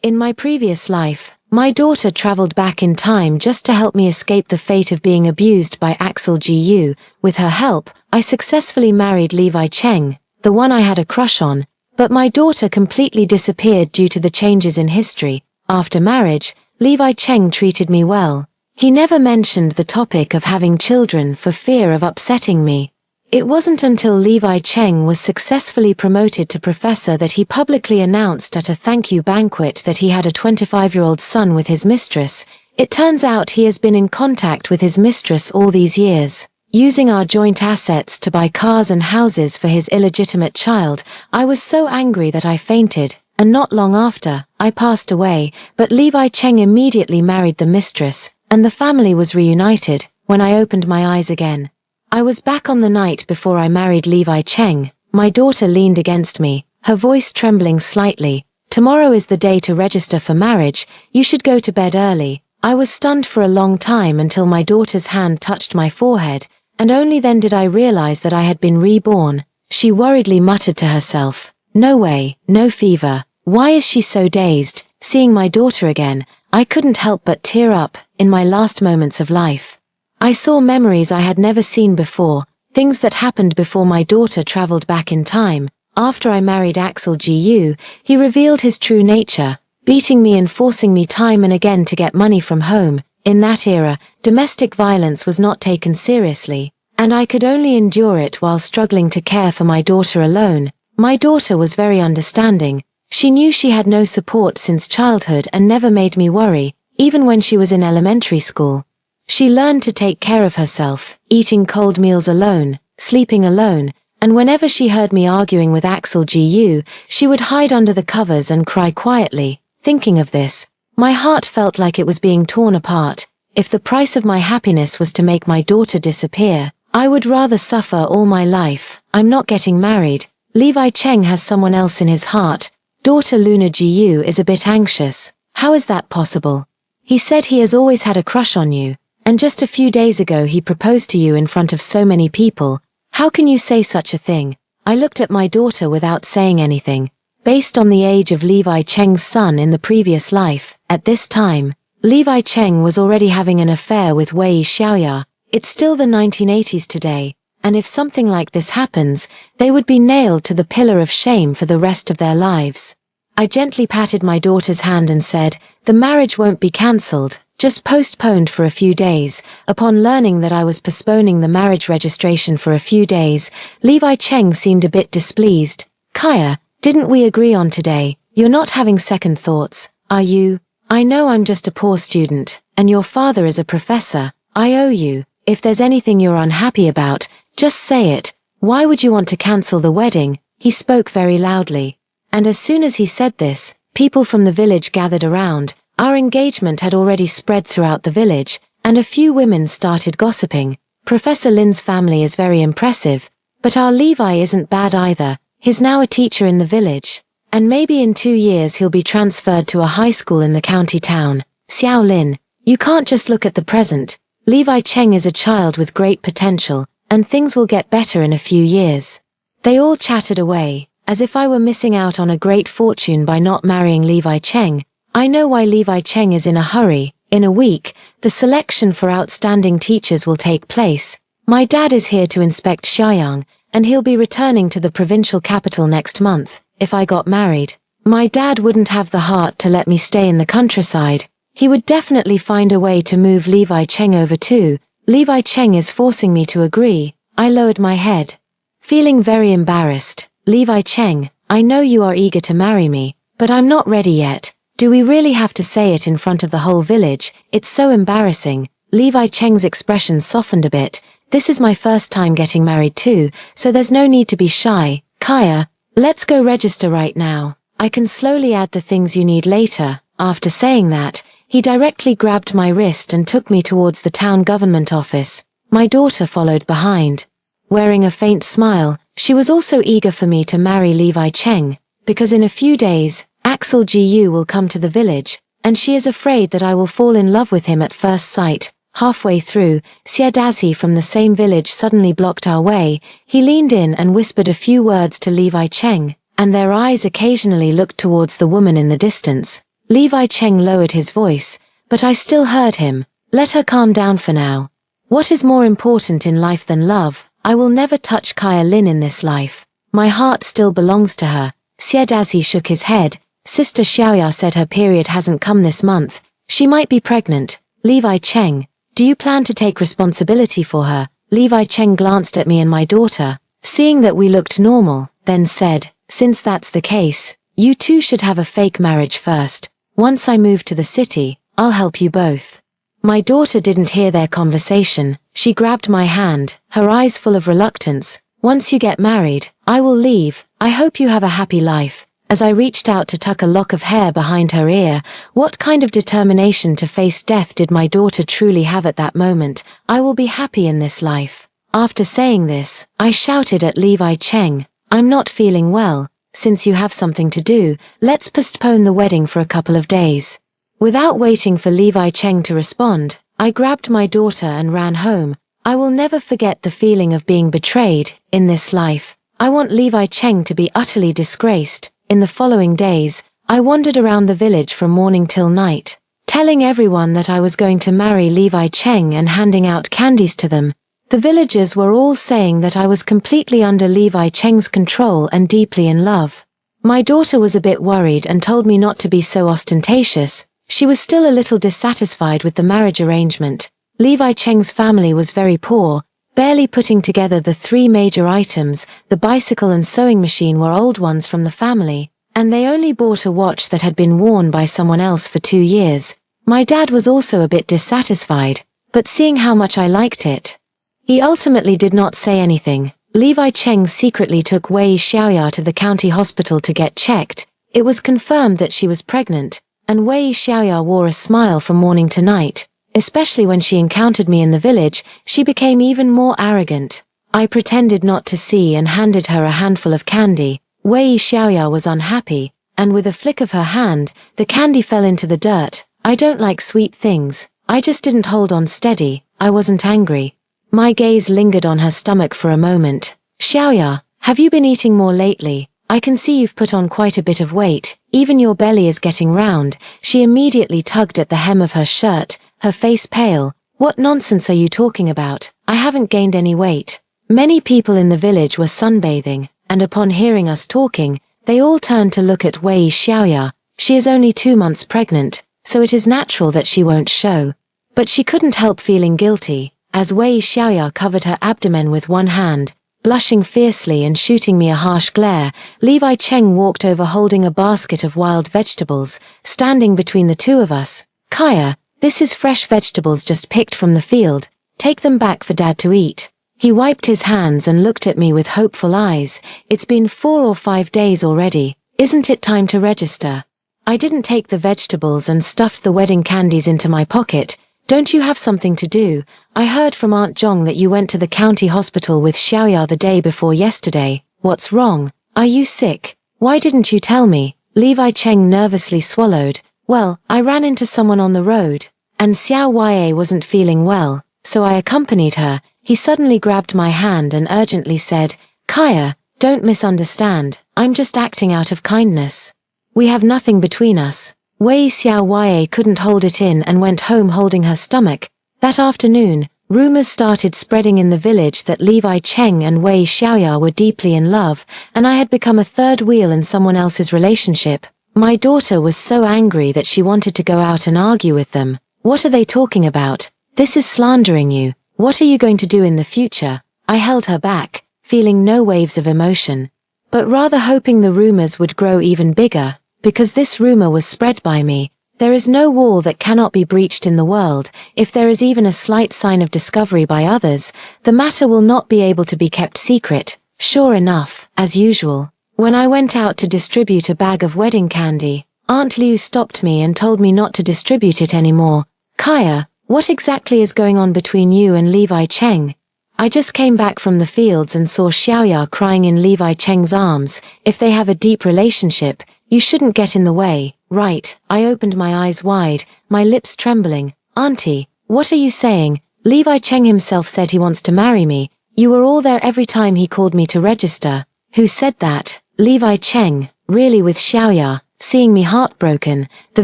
In my previous life, my daughter traveled back in time just to help me escape the fate of being abused by Axel Gu. With her help, I successfully married Levi Cheng, the one I had a crush on, but my daughter completely disappeared due to the changes in history. After marriage, Levi Cheng treated me well. He never mentioned the topic of having children for fear of upsetting me. It wasn't until Levi Cheng was successfully promoted to professor that he publicly announced at a thank you banquet that he had a 25-year-old son with his mistress. It turns out he has been in contact with his mistress all these years, using our joint assets to buy cars and houses for his illegitimate child. I was so angry that I fainted, and not long after, I passed away, but Levi Cheng immediately married the mistress, and the family was reunited. When I opened my eyes again, I was back on the night before I married Levi Cheng. My daughter leaned against me, her voice trembling slightly. "Tomorrow is the day to register for marriage, you should go to bed early." I was stunned for a long time until my daughter's hand touched my forehead, and only then did I realize that I had been reborn. She worriedly muttered to herself, "No way, no fever. Why is she so dazed?" Seeing my daughter again, I couldn't help but tear up. In my last moments of life, I saw memories I had never seen before, things that happened before my daughter traveled back in time. After I married Axel Gu, he revealed his true nature, beating me and forcing me time and again to get money from home. In that era, domestic violence was not taken seriously, and I could only endure it while struggling to care for my daughter alone. My daughter was very understanding. She knew she had no support since childhood and never made me worry, even when she was in elementary school. She learned to take care of herself, eating cold meals alone, sleeping alone, and whenever she heard me arguing with Axel Gu, she would hide under the covers and cry quietly. Thinking of this, my heart felt like it was being torn apart. If the price of my happiness was to make my daughter disappear, I would rather suffer all my life. "I'm not getting married. Levi Cheng has someone else in his heart. Daughter Luna Gu is a bit anxious." "How is that possible? He said he has always had a crush on you. And just a few days ago he proposed to you in front of so many people. How can you say such a thing?" I looked at my daughter without saying anything. Based on the age of Levi Cheng's son in the previous life, at this time, Levi Cheng was already having an affair with Wei Xiaoya. It's still the 1980s today, and if something like this happens, they would be nailed to the pillar of shame for the rest of their lives. I gently patted my daughter's hand and said, "The marriage won't be cancelled, just postponed for a few days." Upon learning that I was postponing the marriage registration for a few days, Levi Cheng seemed a bit displeased. "Kaya, didn't we agree on today? You're not having second thoughts, are you? I know I'm just a poor student, and your father is a professor. I owe you. If there's anything you're unhappy about, just say it. Why would you want to cancel the wedding?" He spoke very loudly. And as soon as he said this, people from the village gathered around. Our engagement had already spread throughout the village, and a few women started gossiping. "Professor Lin's family is very impressive, but our Levi isn't bad either. He's now a teacher in the village, and maybe in 2 years he'll be transferred to a high school in the county town." "Xiao Lin, you can't just look at the present. Levi Cheng is a child with great potential, and things will get better in a few years." They all chattered away, as if I were missing out on a great fortune by not marrying Levi Cheng. I know why Levi Cheng is in a hurry. In a week, the selection for outstanding teachers will take place. My dad is here to inspect Xiaoyang, and he'll be returning to the provincial capital next month. If I got married, my dad wouldn't have the heart to let me stay in the countryside. He would definitely find a way to move Levi Cheng over too. Levi Cheng is forcing me to agree. I lowered my head, feeling very embarrassed. "Levi Cheng, I know you are eager to marry me, but I'm not ready yet. Do we really have to say it in front of the whole village? It's so embarrassing." Levi Cheng's expression softened a bit. "This is my first time getting married too, so there's no need to be shy. Kaya, let's go register right now. I can slowly add the things you need later." After saying that, he directly grabbed my wrist and took me towards the town government office. My daughter followed behind. Wearing a faint smile, she was also eager for me to marry Levi Cheng, because in a few days, Axel Gu will come to the village, and she is afraid that I will fall in love with him at first sight. Halfway through, Xiadazi from the same village suddenly blocked our way. He leaned in and whispered a few words to Levi Cheng, and their eyes occasionally looked towards the woman in the distance. Levi Cheng lowered his voice, but I still heard him. Let her calm down for now. What is more important in life than love? I will never touch Kaya Lin in this life. My heart still belongs to her, said as he shook his head. Sister Xiaoya said her period hasn't come this month. She might be pregnant. Levi Cheng, do you plan to take responsibility for her? Levi Cheng glanced at me and my daughter, seeing that we looked normal, then said, since that's the case, you two should have a fake marriage first. Once I move to the city, I'll help you both. My daughter didn't hear their conversation. She grabbed my hand, her eyes full of reluctance. Once you get married, I will leave. I hope you have a happy life. As I reached out to tuck a lock of hair behind her ear, what kind of determination to face death did my daughter truly have at that moment? I will be happy in this life. After saying this, I shouted at Levi Cheng, I'm not feeling well. Since you have something to do, let's postpone the wedding for a couple of days. Without waiting for Levi Cheng to respond, I grabbed my daughter and ran home. I will never forget the feeling of being betrayed in this life. I want Levi Cheng to be utterly disgraced. In the following days, I wandered around the village from morning till night, telling everyone that I was going to marry Levi Cheng and handing out candies to them. The villagers were all saying that I was completely under Levi Cheng's control and deeply in love. My daughter was a bit worried and told me not to be so ostentatious. She was still a little dissatisfied with the marriage arrangement. Levi Cheng's family was very poor, barely putting together the three major items. The bicycle and sewing machine were old ones from the family, and they only bought a watch that had been worn by someone else for 2 years. My dad was also a bit dissatisfied, but seeing how much I liked it, he ultimately did not say anything. Levi Cheng secretly took Wei Xiaoya to the county hospital to get checked. It was confirmed that she was pregnant, and Wei Xiaoya wore a smile from morning to night. Especially when she encountered me in the village, she became even more arrogant. I pretended not to see and handed her a handful of candy. Wei Xiaoya was unhappy, and with a flick of her hand, the candy fell into the dirt. I don't like sweet things. I just didn't hold on steady. I wasn't angry. My gaze lingered on her stomach for a moment. Xiaoya, have you been eating more lately? I can see you've put on quite a bit of weight. Even your belly is getting round. She immediately tugged at the hem of her shirt, her face pale. What nonsense are you talking about? I haven't gained any weight. Many people in the village were sunbathing, and upon hearing us talking, they all turned to look at Wei Xiaoya. She is only 2 months pregnant, so it is natural that she won't show. But she couldn't help feeling guilty, as Wei Xiaoya covered her abdomen with one hand, blushing fiercely and shooting me a harsh glare. Levi Cheng walked over holding a basket of wild vegetables, standing between the two of us. Kaya, this is fresh vegetables just picked from the field. Take them back for Dad to eat. He wiped his hands and looked at me with hopeful eyes. It's been 4 or 5 days already. Isn't it time to register? I didn't take the vegetables and stuffed the wedding candies into my pocket. Don't you have something to do? I heard from Aunt Zhong that you went to the county hospital with Xiaoya the day before yesterday. What's wrong? Are you sick? Why didn't you tell me? Levi Cheng nervously swallowed. Well, I ran into someone on the road, and Xiao Yue wasn't feeling well, so I accompanied her. He suddenly grabbed my hand and urgently said, Kaya, don't misunderstand. I'm just acting out of kindness. We have nothing between us. Wei Xiaoye couldn't hold it in and went home holding her stomach. That afternoon, rumors started spreading in the village that Levi Cheng and Wei Xiaoya were deeply in love, and I had become a third wheel in someone else's relationship. My daughter was so angry that she wanted to go out and argue with them. What are they talking about? This is slandering you. What are you going to do in the future? I held her back, feeling no waves of emotion, but rather hoping the rumors would grow even bigger. Because this rumor was spread by me. There is no wall that cannot be breached in the world. If there is even a slight sign of discovery by others, the matter will not be able to be kept secret. Sure enough, as usual, when I went out to distribute a bag of wedding candy, Aunt Liu stopped me and told me not to distribute it anymore. Kaya, what exactly is going on between you and Levi Cheng? I just came back from the fields and saw Xiaoya crying in Levi Cheng's arms. If they have a deep relationship, you shouldn't get in the way, right? I opened my eyes wide, my lips trembling. Auntie, what are you saying? Levi Cheng himself said he wants to marry me. You were all there every time he called me to register. Who said that? Levi Cheng, really with Xiaoya, Seeing me heartbroken, the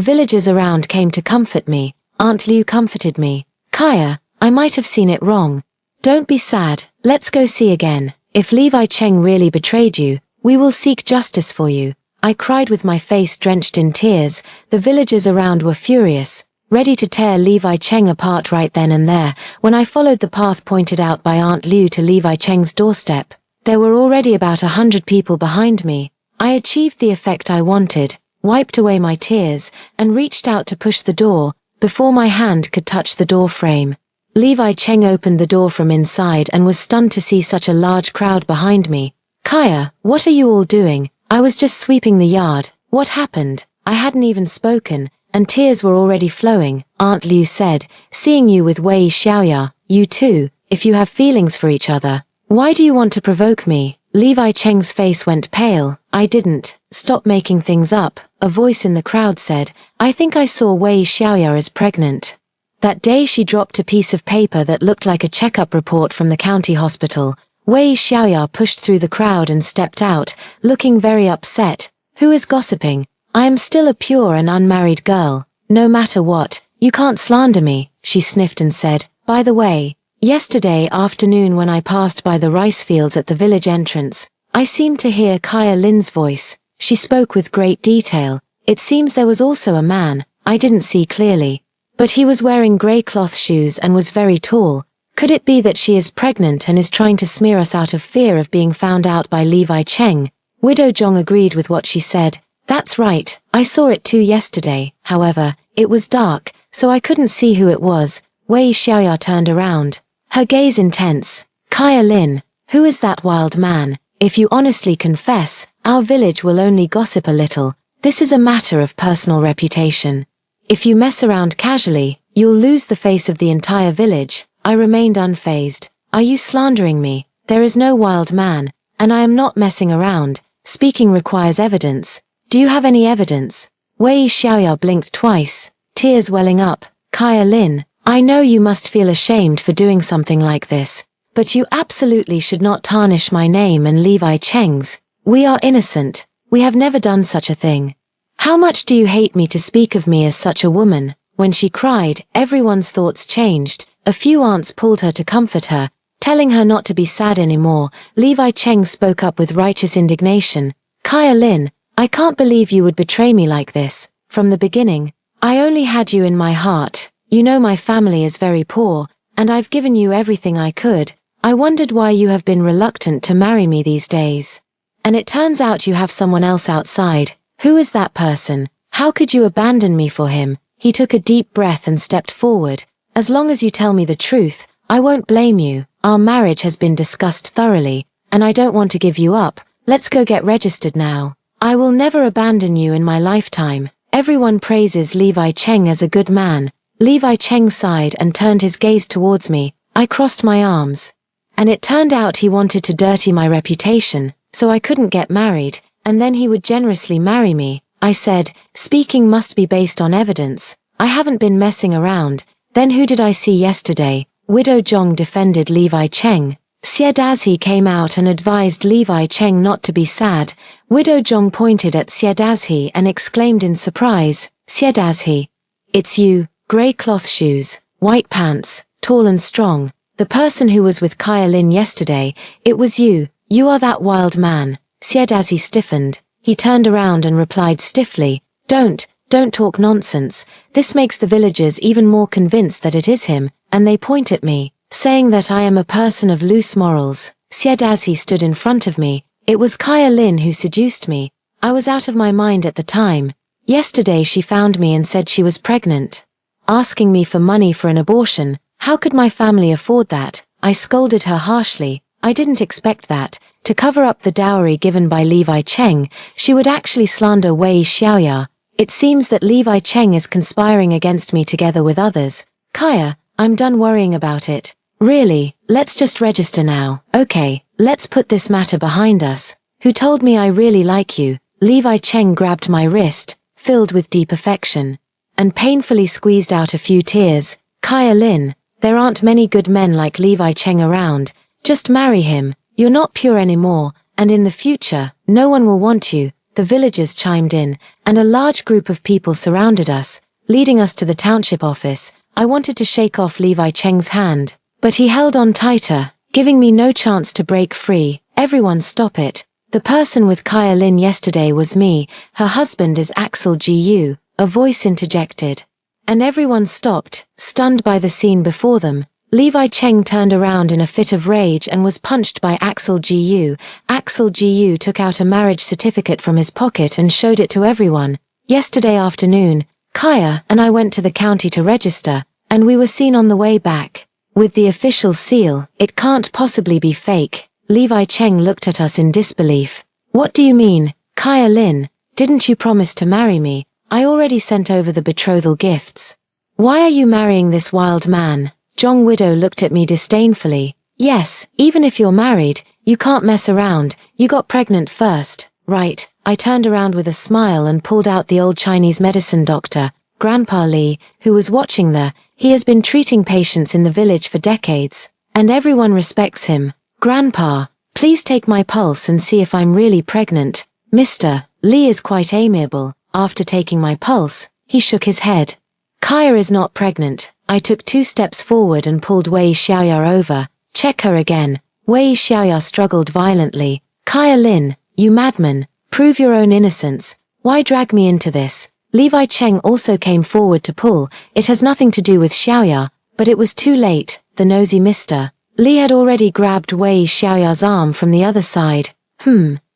villagers around came to comfort me. Aunt Liu comforted me. Kaya, I might have seen it wrong. Don't be sad, let's go see again. If Levi Cheng really betrayed you, we will seek justice for you. I cried with my face drenched in tears. The villagers around were furious, ready to tear Levi Cheng apart right then and there. When I followed the path pointed out by Aunt Liu to Levi Cheng's doorstep, there were already about 100 people behind me. I achieved the effect I wanted, wiped away my tears, and reached out to push the door, before my hand could touch the door frame. Levi Cheng opened the door from inside and was stunned to see such a large crowd behind me. Kaya, what are you all doing? I was just sweeping the yard. What happened? I hadn't even spoken, and tears were already flowing. Aunt Liu said, seeing you with Wei Xiaoya, you too, if you have feelings for each other. Why do you want to provoke me? Levi Cheng's face went pale. I didn't. Stop making things up, a voice in the crowd said. I think I saw Wei Xiaoya as pregnant. That day she dropped a piece of paper that looked like a checkup report from the county hospital. Wei Xiaoya pushed through the crowd and stepped out, looking very upset. Who is gossiping? I am still a pure and unmarried girl. No matter what, you can't slander me, she sniffed and said. By the way, yesterday afternoon when I passed by the rice fields at the village entrance, I seemed to hear Kaya Lin's voice. She spoke with great detail. It seems there was also a man. I didn't see clearly, but he was wearing grey cloth shoes and was very tall. Could it be that she is pregnant and is trying to smear us out of fear of being found out by Levi Cheng? Widow Zhong agreed with what she said. That's right, I saw it too yesterday. However, it was dark, so I couldn't see who it was. Wei Xiaoya turned around, her gaze intense. Kaya Lin, who is that wild man? If you honestly confess, our village will only gossip a little. This is a matter of personal reputation. If you mess around casually, you'll lose the face of the entire village. I remained unfazed. Are you slandering me? There is no wild man, and I am not messing around. Speaking requires evidence. Do you have any evidence? Wei Xiaoya blinked twice, tears welling up. Kaya Lin, I know you must feel ashamed for doing something like this, but you absolutely should not tarnish my name and Levi Cheng's. We are innocent. We have never done such a thing. How much do you hate me to speak of me as such a woman? When she cried, everyone's thoughts changed. A few aunts pulled her to comfort her, telling her not to be sad anymore. Levi Cheng spoke up with righteous indignation. Kaya Lin, I can't believe you would betray me like this. From the beginning, I only had you in my heart. You know my family is very poor, and I've given you everything I could. I wondered why you have been reluctant to marry me these days. And it turns out you have someone else outside. Who is that person? How could you abandon me for him? He took a deep breath and stepped forward. As long as you tell me the truth, I won't blame you. Our marriage has been discussed thoroughly, and I don't want to give you up. Let's go get registered now. I will never abandon you in my lifetime. Everyone praises Levi Cheng as a good man. Levi Cheng sighed and turned his gaze towards me. I crossed my arms. And it turned out he wanted to dirty my reputation, so I couldn't get married, and then he would generously marry me. I said, speaking must be based on evidence. I haven't been messing around. Then who did I see yesterday? Widow Zhong defended Levi Cheng. Xiedazhi came out and advised Levi Cheng not to be sad. Widow Zhong pointed at Xiedazhi and exclaimed in surprise, Xiedazhi. It's you, grey cloth shoes, white pants, tall and strong. The person who was with Kaya Lin yesterday, it was you. You are that wild man. Xiedazhi stiffened. He turned around and replied stiffly, Don't talk nonsense. This makes the villagers even more convinced that it is him, and they point at me, saying that I am a person of loose morals. Xiedazhi stood in front of me. It was Kaya Lin who seduced me. I was out of my mind at the time. Yesterday she found me and said she was pregnant, asking me for money for an abortion. How could my family afford that? I scolded her harshly. I didn't expect that. To cover up the dowry given by Levi Cheng, she would actually slander Wei Xiaoya. It seems that Levi Cheng is conspiring against me together with others. Kaya, I'm done worrying about it. Really, let's just register now. Okay, let's put this matter behind us. Who told me I really like you? Levi Cheng grabbed my wrist, filled with deep affection, and painfully squeezed out a few tears. Kaya Lin, there aren't many good men like Levi Cheng around. Just marry him. You're not pure anymore, and in the future, no one will want you. the villagers chimed in, and a large group of people surrounded us, leading us to the township office. I wanted to shake off Levi Cheng's hand, but he held on tighter, giving me no chance to break free. Everyone stop it. The person with Kaya Lin yesterday was me, her husband is Axel Gu, a voice interjected. And everyone stopped, stunned by the scene before them. Levi Cheng turned around in a fit of rage and was punched by Axel Gu. Axel Gu took out a marriage certificate from his pocket and showed it to everyone. Yesterday afternoon, Kaya and I went to the county to register, and we were seen on the way back. With the official seal, it can't possibly be fake. Levi Cheng looked at us in disbelief. What do you mean, Kaya Lin? Didn't you promise to marry me? I already sent over the betrothal gifts. Why are you marrying this wild man? Zhong Widow looked at me disdainfully. Yes, even if you're married, you can't mess around. You got pregnant first, right? I turned around with a smile and pulled out the old Chinese medicine doctor, Grandpa Li, who was watching he has been treating patients in the village for decades, and everyone respects him. Grandpa, please take my pulse and see if I'm really pregnant. Mr. Li is quite amiable. After taking my pulse, he shook his head. Kaya is not pregnant. I took 2 steps forward and pulled Wei Xiaoya over. Check her again. Wei Xiaoya struggled violently. Kaya Lin, you madman, prove your own innocence. Why drag me into this? Levi Cheng also came forward to pull. It has nothing to do with Xiaoya, but it was too late. The nosy Mr. Li had already grabbed Wei Xiaoya's arm from the other side.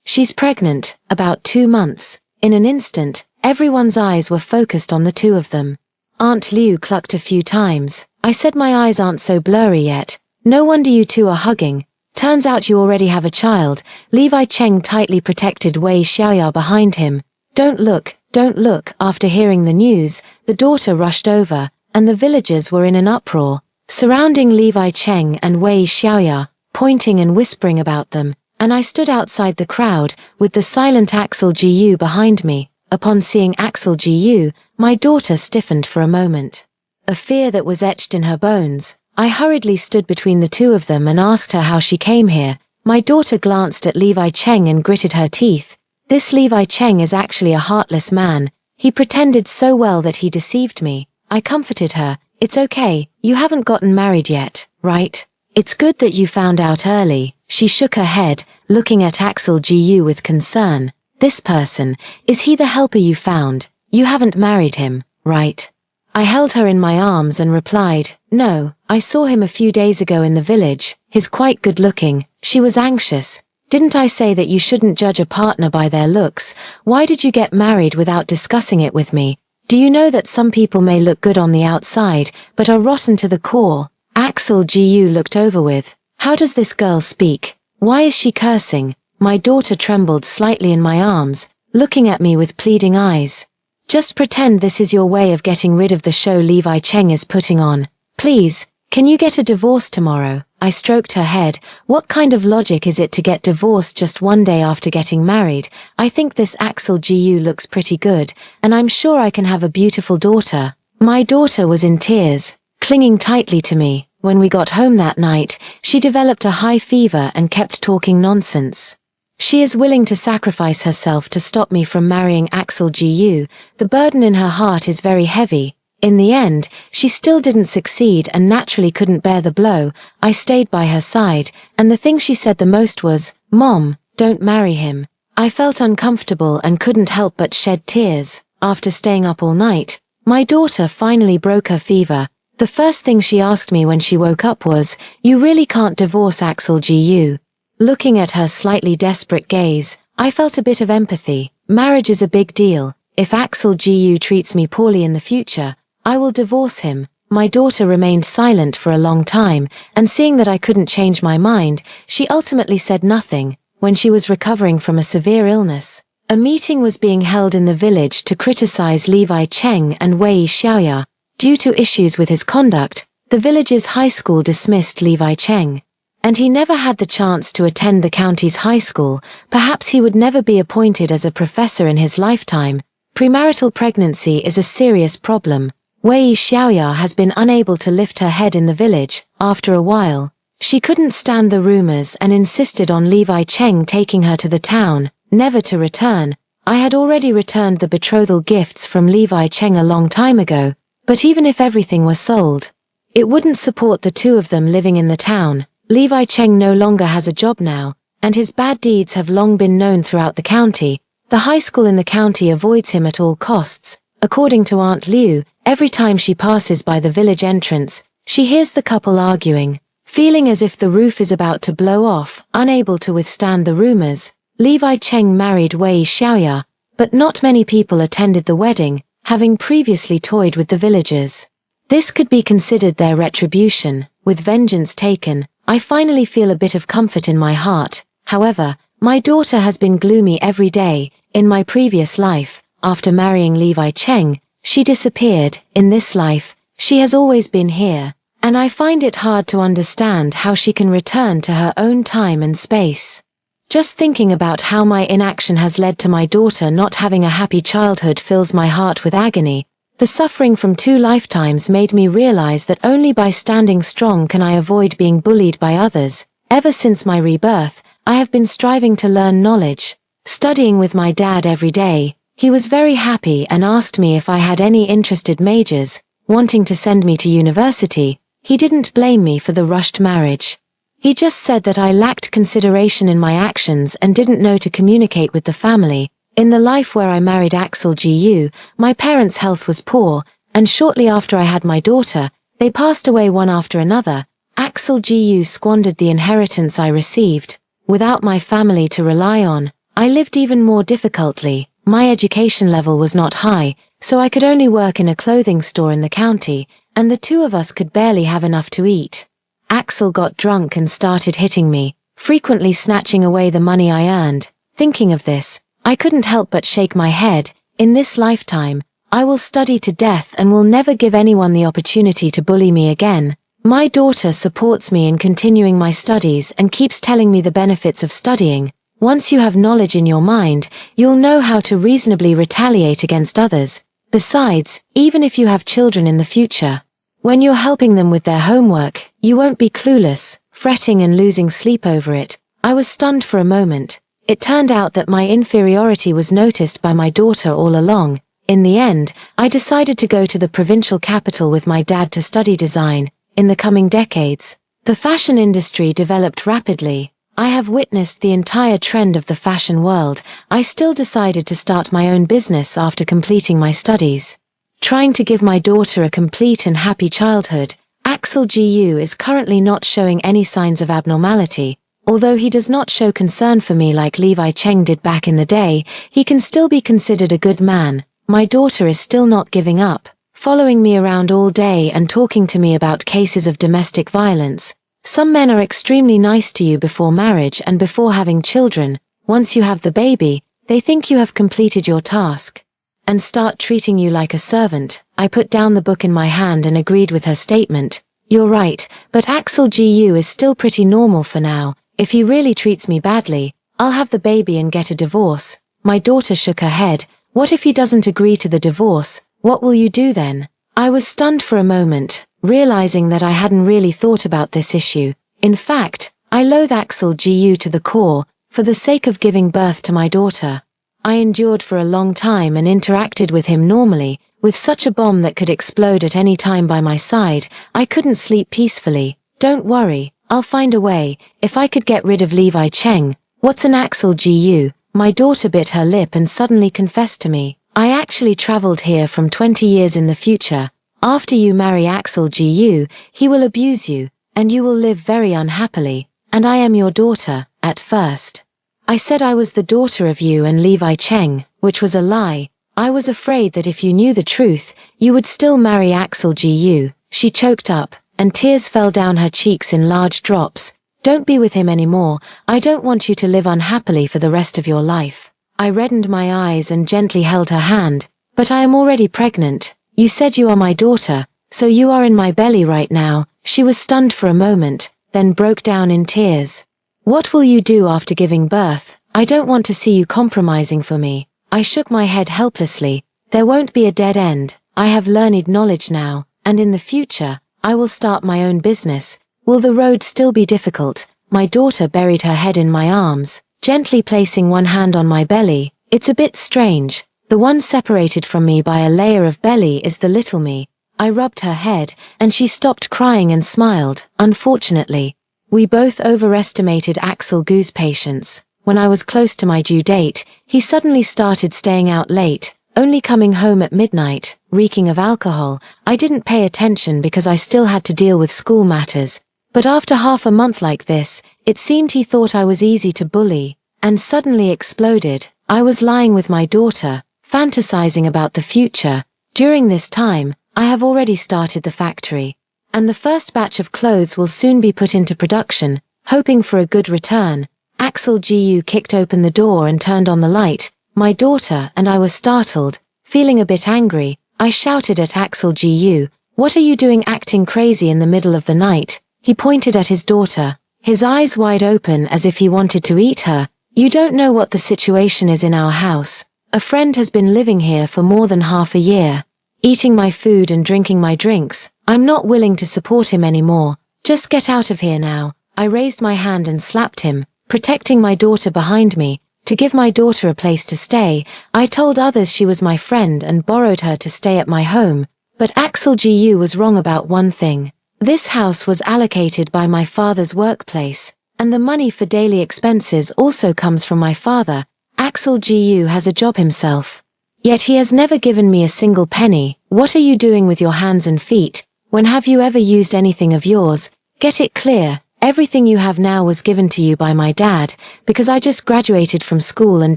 She's pregnant, about 2 months. In an instant, everyone's eyes were focused on the two of them. Aunt Liu clucked a few times. I said my eyes aren't so blurry yet. No wonder you two are hugging. Turns out you already have a child. Levi Cheng tightly protected Wei Xiaoya behind him. Don't look, don't look. After hearing the news, the daughter rushed over, and the villagers were in an uproar, surrounding Levi Cheng and Wei Xiaoya, pointing and whispering about them, and I stood outside the crowd, with the silent Axel Gu behind me. Upon seeing Axel Gu, my daughter stiffened for a moment. A fear that was etched in her bones. I hurriedly stood between the two of them and asked her how she came here. My daughter glanced at Levi Cheng and gritted her teeth. This Levi Cheng is actually a heartless man. He pretended so well that he deceived me. I comforted her. It's okay, you haven't gotten married yet, right? It's good that you found out early. She shook her head, looking at Axel Gu with concern. This person, is he the helper you found? You haven't married him, right? I held her in my arms and replied, no, I saw him a few days ago in the village. He's quite good looking. She was anxious. Didn't I say that you shouldn't judge a partner by their looks? Why did you get married without discussing it with me? Do you know that some people may look good on the outside, but are rotten to the core? Axel Gu looked over with, how does this girl speak? Why is she cursing? My daughter trembled slightly in my arms, looking at me with pleading eyes. Just pretend this is your way of getting rid of the show Levi Cheng is putting on. Please, can you get a divorce tomorrow? I stroked her head. What kind of logic is it to get divorced just one day after getting married? I think this Axel Gu looks pretty good, and I'm sure I can have a beautiful daughter. My daughter was in tears, clinging tightly to me. When we got home that night, she developed a high fever and kept talking nonsense. She is willing to sacrifice herself to stop me from marrying Axel Gu. The burden in her heart is very heavy. In the end, she still didn't succeed and naturally couldn't bear the blow. I stayed by her side, and the thing she said the most was, Mom, don't marry him. I felt uncomfortable and couldn't help but shed tears. After staying up all night, my daughter finally broke her fever. The first thing she asked me when she woke up was, you really can't divorce Axel Gu. Looking at her slightly desperate gaze, I felt a bit of empathy. Marriage is a big deal. If Axel Gu treats me poorly in the future, I will divorce him. My daughter remained silent for a long time, and seeing that I couldn't change my mind, she ultimately said nothing. When she was recovering from a severe illness, a meeting was being held in the village to criticize Levi Cheng and Wei Xiaoya. Due to issues with his conduct, the village's high school dismissed Levi Cheng. And he never had the chance to attend the county's high school. Perhaps he would never be appointed as a professor in his lifetime. Premarital pregnancy is a serious problem. Wei Xiaoya has been unable to lift her head in the village. After a while, she couldn't stand the rumors and insisted on Levi Cheng taking her to the town, never to return. I had already returned the betrothal gifts from Levi Cheng a long time ago, but even if everything were sold, it wouldn't support the two of them living in the town. Levi Cheng no longer has a job now, and his bad deeds have long been known throughout the county. The high school in the county avoids him at all costs. According to Aunt Liu, every time she passes by the village entrance, she hears the couple arguing. Feeling as if the roof is about to blow off, unable to withstand the rumors, Levi Cheng married Wei Xiaoya, but not many people attended the wedding, having previously toyed with the villagers. This could be considered their retribution. With vengeance taken, I finally feel a bit of comfort in my heart. However, my daughter has been gloomy every day. In my previous life, after marrying Levi Cheng, she disappeared. In this life, she has always been here, and I find it hard to understand how she can return to her own time and space. Just thinking about how my inaction has led to my daughter not having a happy childhood fills my heart with agony. The suffering from 2 lifetimes made me realize that only by standing strong can I avoid being bullied by others. Ever since my rebirth, I have been striving to learn knowledge, studying with my dad every day. He was very happy and asked me if I had any interested majors, wanting to send me to university. He didn't blame me for the rushed marriage. He just said that I lacked consideration in my actions and didn't know to communicate with the family. In the life where I married Axel Gu, my parents' health was poor, and shortly after I had my daughter, they passed away one after another. Axel Gu squandered the inheritance I received. Without my family to rely on, I lived even more difficultly. My education level was not high, so I could only work in a clothing store in the county, and the two of us could barely have enough to eat. Axel got drunk and started hitting me, frequently snatching away the money I earned. Thinking of this, I couldn't help but shake my head. In this lifetime, I will study to death and will never give anyone the opportunity to bully me again. My daughter supports me in continuing my studies and keeps telling me the benefits of studying. Once you have knowledge in your mind, you'll know how to reasonably retaliate against others. Besides, even if you have children in the future, when you're helping them with their homework, you won't be clueless, fretting and losing sleep over it. I was stunned for a moment. It turned out that my inferiority was noticed by my daughter all along. In the end, I decided to go to the provincial capital with my dad to study design. In the coming decades, the fashion industry developed rapidly. I have witnessed the entire trend of the fashion world. I still decided to start my own business after completing my studies. Trying to give my daughter a complete and happy childhood, Axel Gu is currently not showing any signs of abnormality. Although he does not show concern for me like Levi Cheng did back in the day, he can still be considered a good man. My daughter is still not giving up, following me around all day and talking to me about cases of domestic violence. Some men are extremely nice to you before marriage and before having children. Once you have the baby, they think you have completed your task and start treating you like a servant. I put down the book in my hand and agreed with her statement. You're right, but Axel Gu is still pretty normal for now. If he really treats me badly, I'll have the baby and get a divorce. My daughter shook her head. What if he doesn't agree to the divorce? What will you do then? I was stunned for a moment, realizing that I hadn't really thought about this issue. In fact, I loathe Axel Gu to the core. For the sake of giving birth to my daughter, I endured for a long time and interacted with him normally. With such a bomb that could explode at any time by my side, I couldn't sleep peacefully. Don't worry, I'll find a way. If I could get rid of Levi Cheng. What's an Axel Gu? My daughter bit her lip and suddenly confessed to me. I actually traveled here from 20 years in the future. After you marry Axel Gu, he will abuse you, and you will live very unhappily. And I am your daughter. At first, I said I was the daughter of you and Levi Cheng, which was a lie. I was afraid that if you knew the truth, you would still marry Axel Gu. She choked up, and tears fell down her cheeks in large drops. Don't be with him anymore. I don't want you to live unhappily for the rest of your life. I reddened my eyes and gently held her hand. But I am already pregnant. You said you are my daughter, so you are in my belly right now. She was stunned for a moment, then broke down in tears. What will you do after giving birth? I don't want to see you compromising for me. I shook my head helplessly. There won't be a dead end. I have learned knowledge now, and in the future, I will start my own business. Will the road still be difficult? My daughter buried her head in my arms, gently placing one hand on my belly. It's a bit strange. The one separated from me by a layer of belly is the little me. I rubbed her head, and she stopped crying and smiled. Unfortunately, we both overestimated Axel Goo's patience. When I was close to my due date, he suddenly started staying out late, only coming home at midnight, reeking of alcohol. I didn't pay attention because I still had to deal with school matters. But after half a month like this, it seemed he thought I was easy to bully, and suddenly exploded. I was lying with my daughter, fantasizing about the future. During this time, I have already started the factory, and the first batch of clothes will soon be put into production, hoping for a good return. Axel Gu kicked open the door and turned on the light. My daughter and I were startled. Feeling a bit angry, I shouted at Axel Gu, "What are you doing acting crazy in the middle of the night?" He pointed at his daughter, his eyes wide open as if he wanted to eat her. "You don't know what the situation is in our house. A friend has been living here for more than half a year, eating my food and drinking my drinks. I'm not willing to support him anymore. Just get out of here now." I raised my hand and slapped him, protecting my daughter behind me. To give my daughter a place to stay, I told others she was my friend and borrowed her to stay at my home. But Axel Gu was wrong about one thing. This house was allocated by my father's workplace, and the money for daily expenses also comes from my father. Axel Gu has a job himself. Yet he has never given me a single penny. What are you doing with your hands and feet? When have you ever used anything of yours? Get it clear. Everything you have now was given to you by my dad, because I just graduated from school and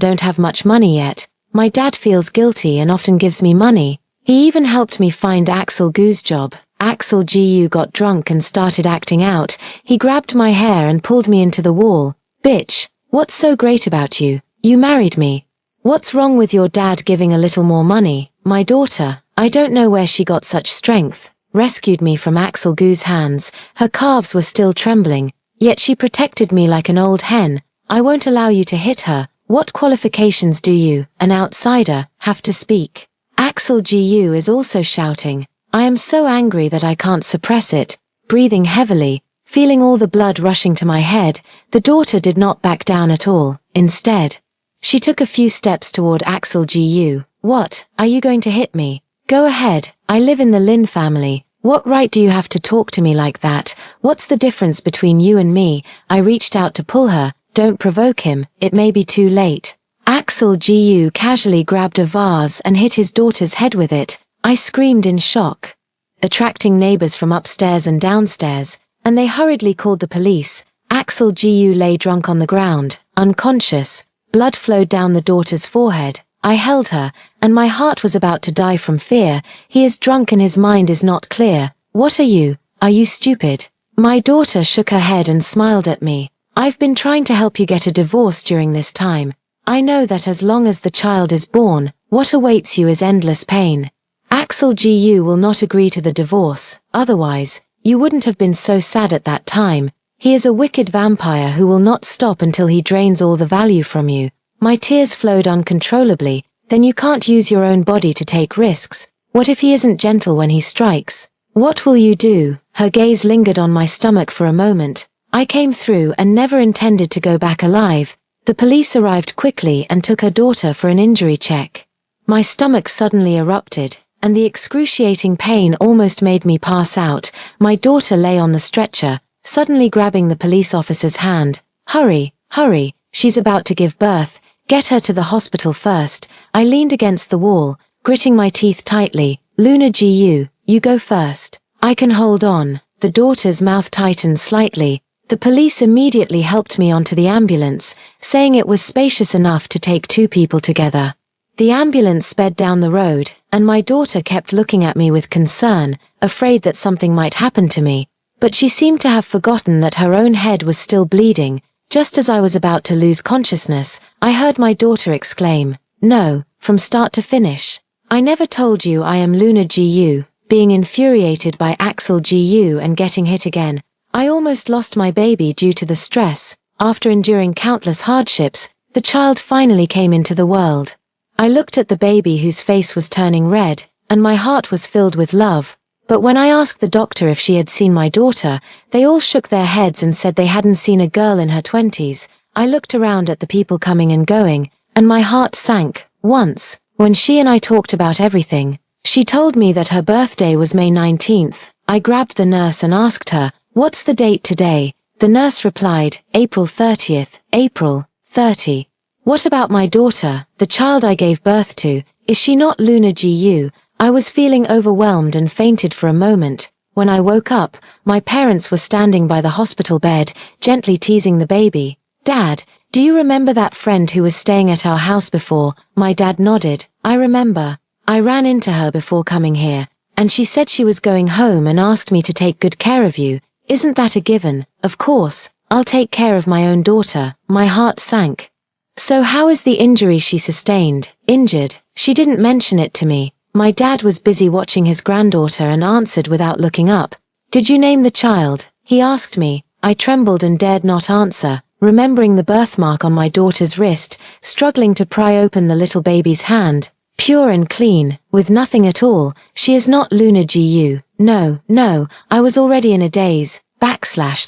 don't have much money yet. My dad feels guilty and often gives me money. He even helped me find Axel Gu's job. Axel Gu got drunk and started acting out. He grabbed my hair and pulled me into the wall. "Bitch, what's so great about you? You married me. What's wrong with your dad giving a little more money?" My daughter, I don't know where she got such strength, rescued me from Axel Gu's hands. Her calves were still trembling, yet she protected me like an old hen. "I won't allow you to hit her. What qualifications do you, an outsider, have to speak?" Axel Gu is also shouting. I am so angry that I can't suppress it, breathing heavily, feeling all the blood rushing to my head. The daughter did not back down at all. Instead, she took a few steps toward Axel Gu. "What, are you going to hit me? Go ahead, I live in the Lin family. What right do you have to talk to me like that? What's the difference between you and me?" I reached out to pull her. "Don't provoke him, it may be too late." Axel Gu casually grabbed a vase and hit his daughter's head with it. I screamed in shock, attracting neighbors from upstairs and downstairs, and they hurriedly called the police. Axel Gu lay drunk on the ground, unconscious. Blood flowed down the daughter's forehead. I held her, and my heart was about to die from fear. He is drunk and his mind is not clear. "What are you? Are you stupid?" My daughter shook her head and smiled at me. "I've been trying to help you get a divorce during this time. I know that as long as the child is born, what awaits you is endless pain. Axel Gu will not agree to the divorce, otherwise, you wouldn't have been so sad at that time. He is a wicked vampire who will not stop until he drains all the value from you." My tears flowed uncontrollably. "Then you can't use your own body to take risks. What if he isn't gentle when he strikes? What will you do?" Her gaze lingered on my stomach for a moment. I came through and never intended to go back alive. The police arrived quickly and took her daughter for an injury check. My stomach suddenly erupted, and the excruciating pain almost made me pass out. My daughter lay on the stretcher, suddenly grabbing the police officer's hand. "Hurry, hurry, she's about to give birth. Get her to the hospital first." I leaned against the wall, gritting my teeth tightly. "Luna Gu, you go first. I can hold on." The daughter's mouth tightened slightly. The police immediately helped me onto the ambulance, saying it was spacious enough to take two people together. The ambulance sped down the road, and my daughter kept looking at me with concern, afraid that something might happen to me. But she seemed to have forgotten that her own head was still bleeding. Just as I was about to lose consciousness, I heard my daughter exclaim, "No, from start to finish. I never told you I am Luna Gu." Being infuriated by Axel Gu and getting hit again, I almost lost my baby due to the stress. After enduring countless hardships, the child finally came into the world. I looked at the baby whose face was turning red, and my heart was filled with love. But when I asked the doctor if she had seen my daughter, they all shook their heads and said they hadn't seen a girl in her 20s. I looked around at the people coming and going, And my heart sank. Once, when she and I talked about everything, she told me that her birthday was May 19th. I grabbed the nurse and asked her, "What's the date today?" The nurse replied, "April 30th, April 30. What about my daughter, the child I gave birth to? Is she not Luna GU? I was feeling overwhelmed and fainted for a moment. When I woke up, my parents were standing by the hospital bed, gently teasing the baby. "Dad, do you remember that friend who was staying at our house before?" My dad nodded. "I remember. I ran into her before coming here, and she said she was going home and asked me to take good care of you. Isn't that a given?" "Of course, I'll take care of my own daughter." My heart sank. "So how is the injury she sustained?" "Injured? She didn't mention it to me." My dad was busy watching his granddaughter and answered without looking up. "Did you name the child?" he asked me. I trembled and dared not answer, remembering the birthmark on my daughter's wrist, struggling to pry open the little baby's hand. Pure and clean, with nothing at all. "She is not Luna GU. No, I was already in a daze.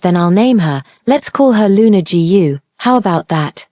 Then I'll name her. Let's call her Luna GU. How about that?"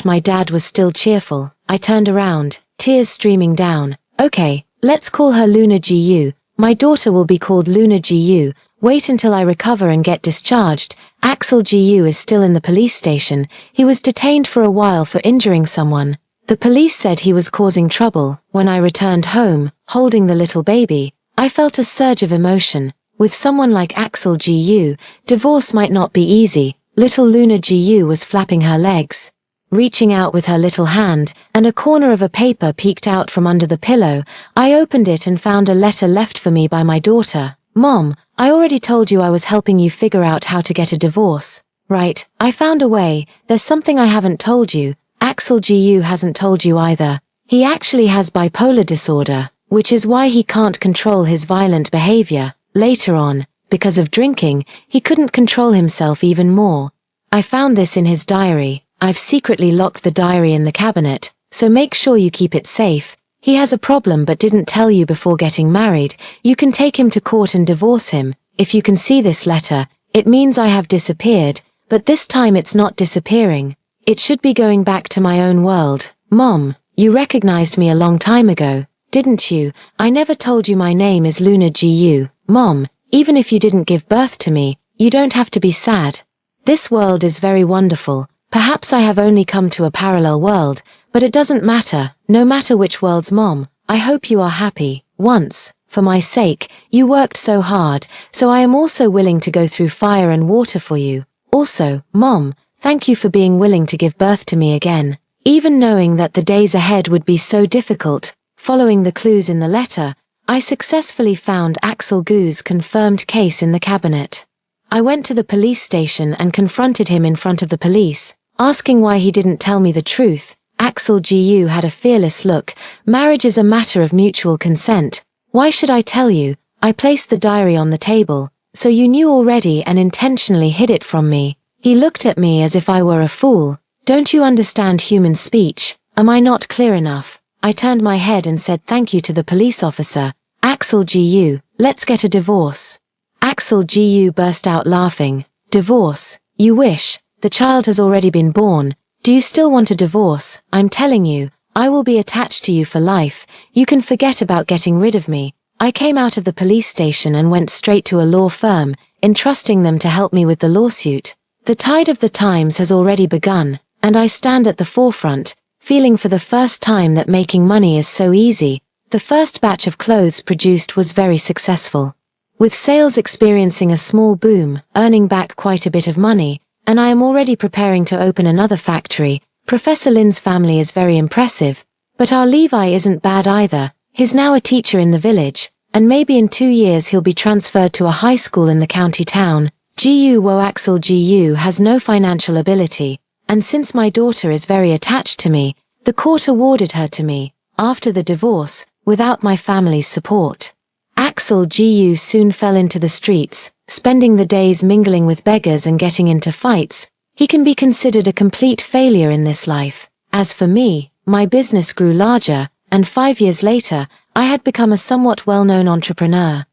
My dad was still cheerful. I turned around, tears streaming down. "Okay, let's call her Luna GU. My daughter will be called Luna GU. Wait until I recover and get discharged." Axel GU is still in the police station. He was detained for a while for injuring someone. The police said he was causing trouble. When I returned home, holding the little baby, I felt a surge of emotion. With someone like Axel GU, divorce might not be easy. Little Luna GU was flapping her legs, reaching out with her little hand, and a corner of a paper peeked out from under the pillow. I opened it and found a letter left for me by my daughter. "Mom, I already told you I was helping you figure out how to get a divorce. Right, I found a way. There's something I haven't told you. Axel GU hasn't told you either. He actually has bipolar disorder, which is why he can't control his violent behavior. Later on, because of drinking, he couldn't control himself even more. I found this in his diary. I've secretly locked the diary in the cabinet, so make sure you keep it safe. He has a problem but didn't tell you before getting married. You can take him to court and divorce him. If you can see this letter, it means I have disappeared, but this time it's not disappearing. It should be going back to my own world." "Mom, you recognized me a long time ago, didn't you? I never told you my name is Luna GU. Mom, even if you didn't give birth to me, you don't have to be sad. This world is very wonderful. Perhaps I have only come to a parallel world, but it doesn't matter. No matter which world's mom, I hope you are happy. Once, for my sake, you worked so hard, so I am also willing to go through fire and water for you. Also, Mom, thank you for being willing to give birth to me again. Even knowing that the days ahead would be so difficult, following the clues in the letter, I successfully found Axel GU's confirmed case in the cabinet. I went to the police station and confronted him in front of the police, asking why he didn't tell me the truth. Axel GU had a fearless look. "Marriage is a matter of mutual consent. Why should I tell you? I placed the diary on the table, so you knew already and intentionally hid it from me." He looked at me as if I were a fool. "Don't you understand human speech? Am I not clear enough?" I turned my head and said thank you to the police officer. "Axel GU, let's get a divorce." Axel GU burst out laughing. "Divorce? You wish? The child has already been born. Do you still want a divorce? I'm telling you, I will be attached to you for life. You can forget about getting rid of me." I came out of the police station and went straight to a law firm, entrusting them to help me with the lawsuit. The tide of the times has already begun, and I stand at the forefront, feeling for the first time that making money is so easy. The first batch of clothes produced was very successful, with sales experiencing a small boom, earning back quite a bit of money, and I am already preparing to open another factory. Professor Lin's family is very impressive, but our Levi isn't bad either. He's now a teacher in the village, and maybe in 2 years he'll be transferred to a high school in the county town. Axel GU has no financial ability, and since my daughter is very attached to me, the court awarded her to me, after the divorce, without my family's support. Axel GU soon fell into the streets, spending the days mingling with beggars and getting into fights. He can be considered a complete failure in this life. As for me, my business grew larger, and 5 years later, I had become a somewhat well-known entrepreneur.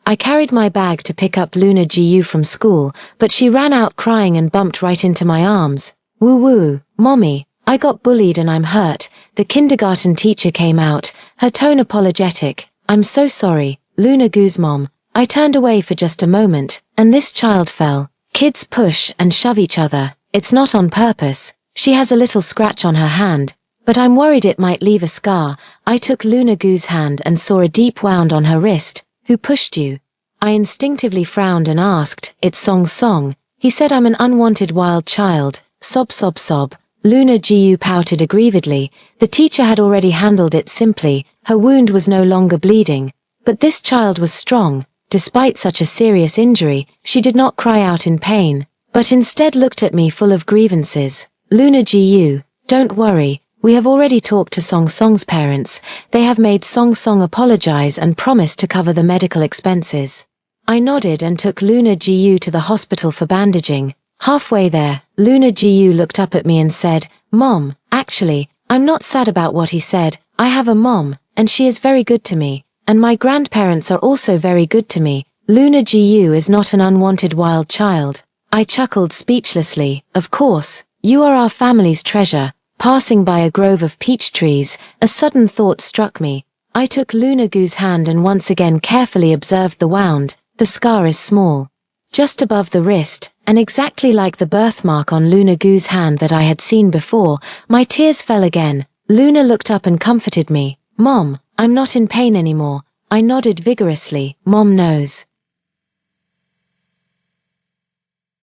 I carried my bag to pick up Luna GU from school, but she ran out crying and bumped right into my arms. "Woo woo, Mommy, I got bullied and I'm hurt. The kindergarten teacher came out, her tone apologetic. I'm so sorry, Luna Goo's mom. I turned away for just a moment, and this child fell. Kids push and shove each other. It's not on purpose. She has a little scratch on her hand, but I'm worried it might leave a scar. I took Luna Goo's hand and saw a deep wound on her wrist. Who pushed you? I instinctively frowned and asked, it's Song. He said I'm an unwanted wild child. Sob sob sob. Luna Gu pouted aggrievedly. The teacher had already handled it simply. Her wound was no longer bleeding. But this child was strong. Despite such a serious injury, she did not cry out in pain, but instead looked at me full of grievances. Luna Gu, don't worry, we have already talked to Song's parents. They have made Song apologize and promise to cover the medical expenses. I nodded and took Luna Gu to the hospital for bandaging. Halfway there, Luna Gu looked up at me and said, Mom, actually, I'm not sad about what he said. I have a mom, and she is very good to me. And my grandparents are also very good to me. Luna Gu is not an unwanted wild child. I chuckled speechlessly. Of course, you are our family's treasure. Passing by a grove of peach trees, a sudden thought struck me. I took Luna Gu's hand and once again carefully observed the wound. The scar is small, just above the wrist, and exactly like the birthmark on Luna Gu's hand that I had seen before. My tears fell again. Luna looked up and comforted me. Mom, I'm not in pain anymore. I nodded vigorously. Mom knows.